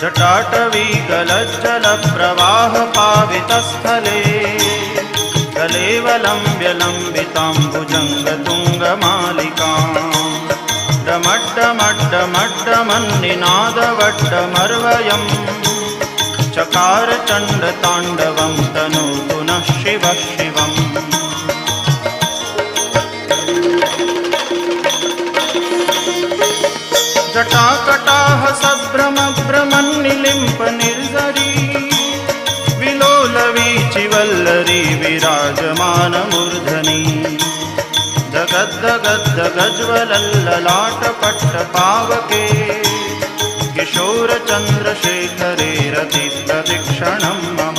जटाटवी गलज्जलप्रवाहपावितस्थले कलेवलम्ब्यलम्बिताम्बुजङ्गतुङ्गमालिकाम् डमड्डमड्डमड्डमन्निनादवड्डमर्वयम् चकार चण्डताण्डवं तनोतु नः शिवः शिवम्। जटाकटाह सभ्रमभ्रमन्निलिम्प निर्झरी विलोलवीचिवल्लरी विराजमानमूर्धनि जगद्दगद्दगज्वलल्ललाटपट्टपावके किशोरचन्द्रशेखरे रतिप्रदक्षिणं मम।